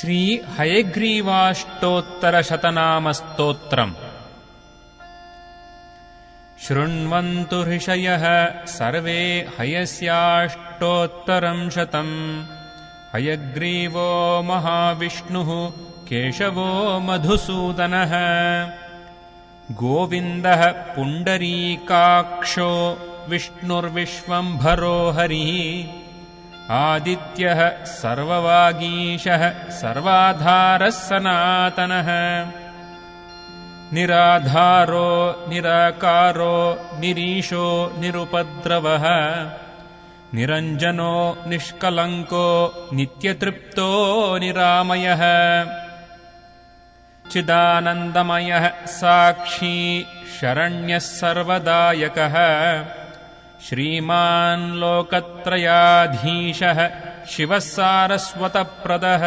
श्री हयग्रीवाष्टोत्तरशतनामस्तोत्रम्। शृण्वन्तु ऋषयः सर्वे हयस्याष्टोत्तरं शतम्। हयग्रीवो महाविष्णुः केशवो मधुसूदनः। गोविन्दः पुण्डरीकाक्षो विष्णुर्विश्वम्भरो हरिः। आदित्यः सर्ववागीशः सर्वाधारः सनातनः। निराधारो निराकारो निरीशो निरुपद्रवः। निरञ्जनो निष्कलङ्को नित्यतृप्तो निरामयः। चिदानन्दमयः साक्षी शरण्यः सर्वदायकः। श्रीमान् लोकत्रयाधीशः शिवः सारस्वतप्रदः।